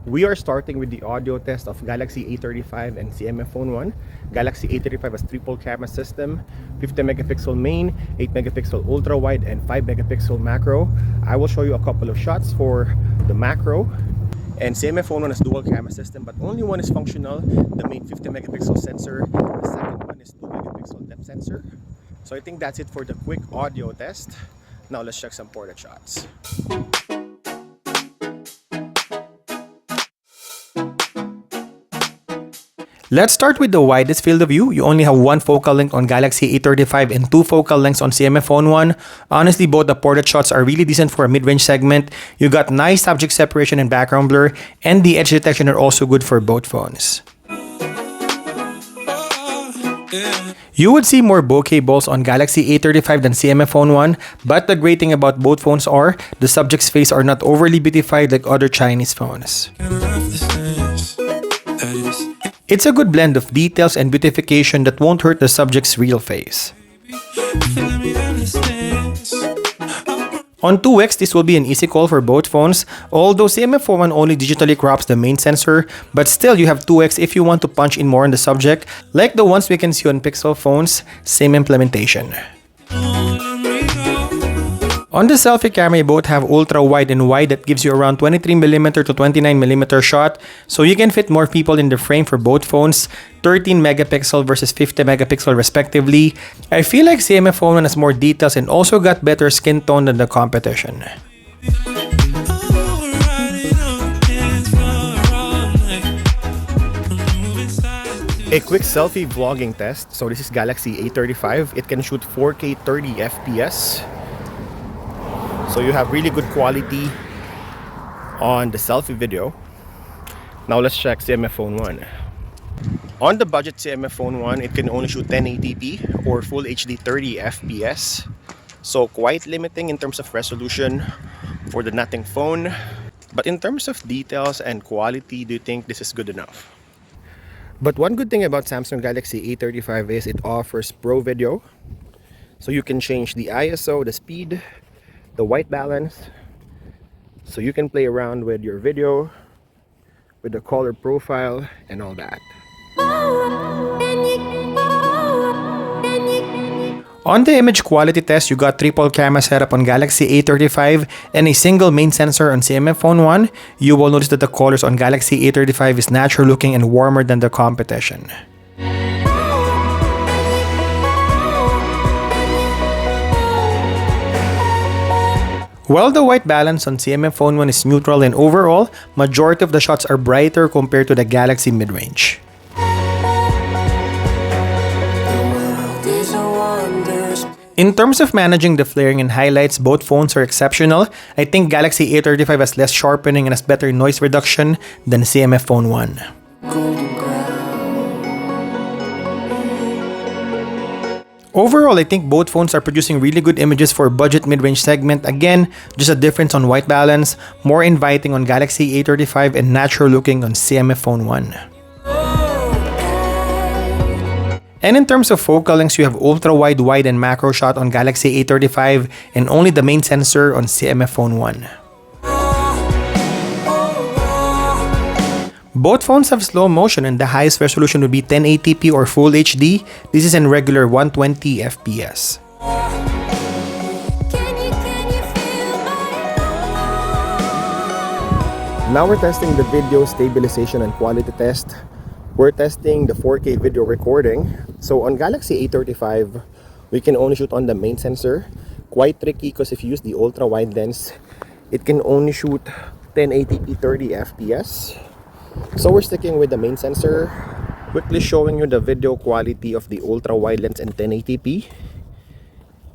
We are starting with the audio test of Galaxy A35 and CMF Phone 1. Galaxy A35 has triple camera system, 50 megapixel main, 8 megapixel ultra wide, and 5 megapixel macro. I will show you a couple of shots for the macro. And CMF Phone 1 has dual camera system, but only one is functional. The main 50 megapixel sensor, the second one is 2 megapixel depth sensor. So I think that's it for the quick audio test. Now let's check some portrait shots. Let's start with the widest field of view. You only have one focal length on Galaxy A35 and two focal lengths on CMF Phone 1. Honestly, both the portrait shots are really decent for a mid-range segment. You got nice subject separation and background blur, and the edge detection are also good for both phones. You would see more bokeh balls on Galaxy A35 than CMF Phone 1, but the great thing about both phones are the subject's face are not overly beautified like other Chinese phones. It's a good blend of details and beautification that won't hurt the subject's real face. On 2x, this will be an easy call for both phones, although CMF Phone 1 only digitally crops the main sensor, but still you have 2x if you want to punch in more on the subject, like the ones we can see on Pixel phones, same implementation. On the selfie camera, you both have ultra wide and wide that gives you around 23mm to 29mm shot, so you can fit more people in the frame for both phones, 13 megapixel versus 50 megapixel respectively. I feel like CMF Phone 1 has more details and also got better skin tone than the competition. A quick selfie vlogging test. So this is Galaxy A35. It can shoot 4K 30 FPS. So you have really good quality on the selfie video. Now let's check CMF Phone 1. On the budget CMF Phone 1, it can only shoot 1080p or Full HD 30 FPS. So quite limiting in terms of resolution for the nothing phone. But in terms of details and quality, do you think this is good enough? But one good thing about Samsung Galaxy A35 is it offers Pro Video. So you can change the ISO, the speed, the white balance, so you can play around with your video, with the color profile and all that. On the image quality test, you got triple camera setup on Galaxy A35 and a single main sensor on CMF Phone 1. You will notice that the colors on Galaxy A35 is natural looking and warmer than the competition. While the white balance on CMF Phone 1 is neutral and overall, majority of the shots are brighter compared to the Galaxy mid-range. In terms of managing the flaring and highlights, both phones are exceptional. I think Galaxy A35 has less sharpening and has better noise reduction than CMF Phone 1. Overall, I think both phones are producing really good images for budget mid-range segment. Again, just a difference on white balance, more inviting on Galaxy A35 and natural looking on CMF Phone 1. And in terms of focal lengths, you have ultra wide, wide, and macro shot on Galaxy A35 and only the main sensor on CMF Phone 1. Both phones have slow motion and the highest resolution would be 1080p or Full HD. This is in regular 120 FPS. Now we're testing the video stabilization and quality test. We're testing the 4K video recording. So on Galaxy A35, we can only shoot on the main sensor. Quite tricky because if you use the ultra wide lens, it can only shoot 1080p 30 FPS. So we're sticking with the main sensor. Quickly showing you the video quality of the ultra wide lens and 1080p.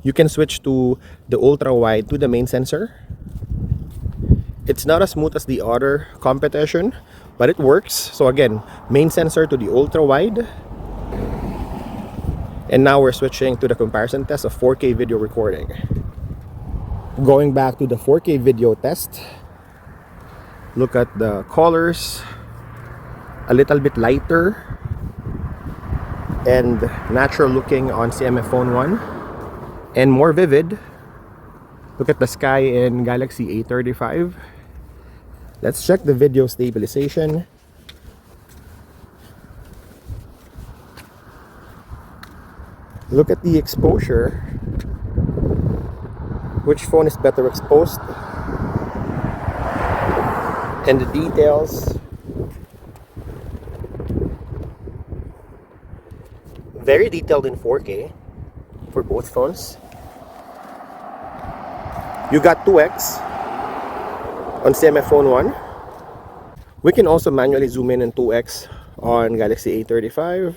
You can switch to the ultra wide to the main sensor. It's not as smooth as the other competition, but it works. So again, main sensor to the ultra wide. And now we're switching to the comparison test of 4K video recording. Going back to the 4K video test. Look at the colors. A little bit lighter and natural looking on CMF Phone 1 and more vivid. Look at the sky in Galaxy A35. Let's check the video stabilization. Look at the exposure. Which phone is better exposed? And the details. Very detailed in 4K for both phones. You got 2x on CMF Phone 1. We can also manually zoom in 2x on Galaxy A35.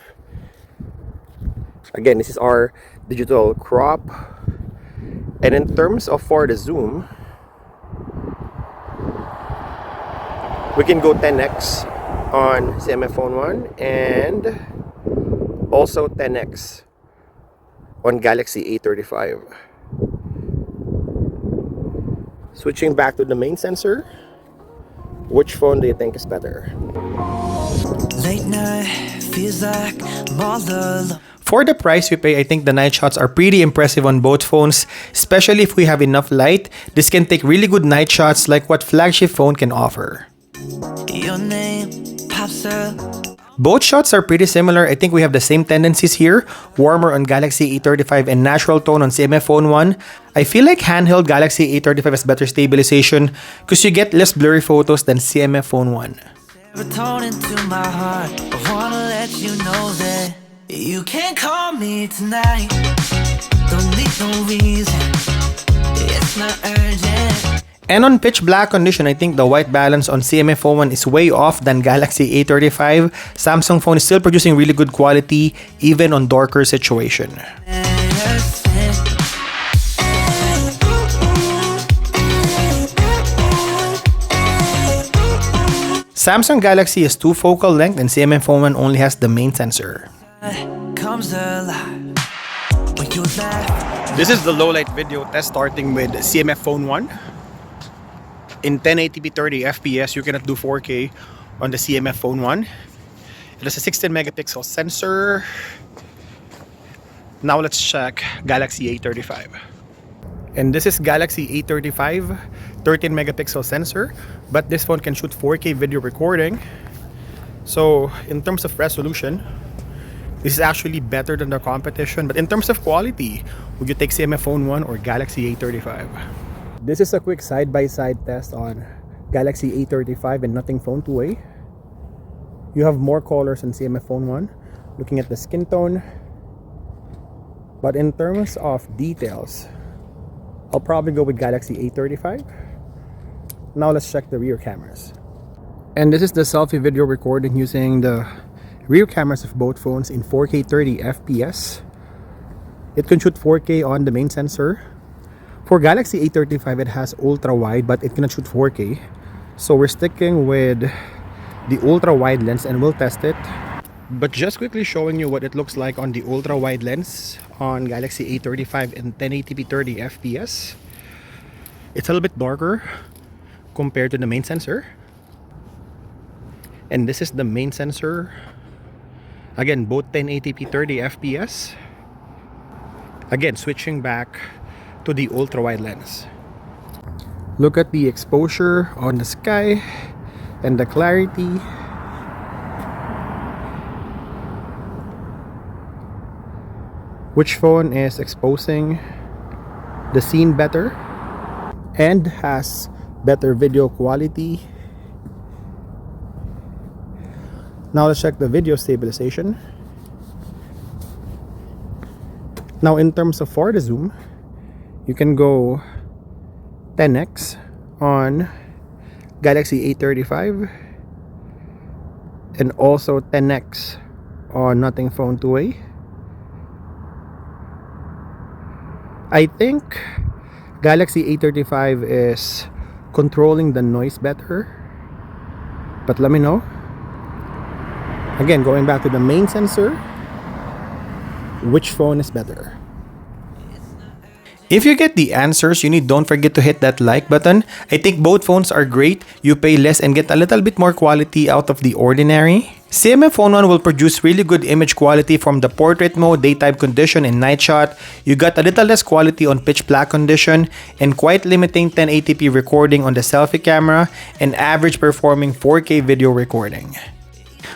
Again, this is our digital crop. And in terms of for the zoom, we can go 10x on CMF Phone 1 and also 10x on Galaxy A35. Switching back to the main sensor, which phone do you think is better? Late night feels like I'm all alone. For the price we pay, I think the night shots are pretty impressive on both phones, especially if we have enough light. This can take really good night shots like what flagship phone can offer. Your name pops up. Both shots are pretty similar. I think we have the same tendencies here. Warmer on Galaxy A35 and natural tone on CMF Phone 1. I feel like handheld Galaxy A35 has better stabilization because you get less blurry photos than CMF Phone 1. Serotonin to my heart. I wanna let you know that you can call me tonight. Don't need no reason. It's not urgent. And on pitch black condition, I think the white balance on CMF Phone 1 is way off than Galaxy A35. Samsung phone is still producing really good quality even on darker situation. Samsung Galaxy has 2 focal length and CMF Phone 1 only has the main sensor. Comes alive when you laugh. This is the low light video test starting with CMF Phone 1. In 1080p 30 FPS, you cannot do 4K on the CMF Phone 1. It has a 16 megapixel sensor. Now let's check Galaxy A35. And this is Galaxy A35, 13 megapixel sensor, but this phone can shoot 4K video recording. So in terms of resolution, this is actually better than the competition. But in terms of quality, would you take CMF Phone 1 or Galaxy A35? This is a quick side-by-side test on Galaxy A35 and Nothing Phone 2A. You have more colors on CMF Phone 1, looking at the skin tone. But in terms of details, I'll probably go with Galaxy A35. Now let's check the rear cameras. And this is the selfie video recording using the rear cameras of both phones in 4K 30 FPS. It can shoot 4K on the main sensor. For Galaxy A35, it has ultra-wide, but it cannot shoot 4K. So we're sticking with the ultra-wide lens and we'll test it. But just quickly showing you what it looks like on the ultra-wide lens on Galaxy A35 in 1080p 30 FPS. It's a little bit darker compared to the main sensor. And this is the main sensor. Again, both 1080p 30 FPS. Again, switching back to the ultra-wide lens. Look at the exposure on the sky and the clarity. Which phone is exposing the scene better and has better video quality? Now let's check the video stabilization. Now in terms of for the zoom, you can go 10x on Galaxy A35 and also 10x on Nothing Phone 2A. I think Galaxy A35 is controlling the noise better, but let me know. Again, going back to the main sensor, which phone is better? If you get the answers you need, don't forget to hit that like button. I think both phones are great. You pay less and get a little bit more quality out of the ordinary. CMF Phone 1 will produce really good image quality from the portrait mode, daytime condition, and night shot. You got a little less quality on pitch black condition and quite limiting 1080p recording on the selfie camera and average performing 4K video recording.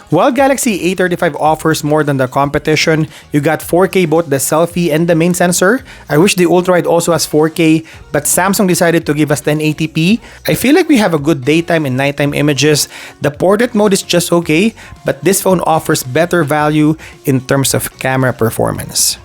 While Galaxy A35 offers more than the competition, you got 4K both the selfie and the main sensor. I wish the ultrawide also has 4K, but Samsung decided to give us 1080p. I feel like we have a good daytime and nighttime images. The portrait mode is just okay, but this phone offers better value in terms of camera performance.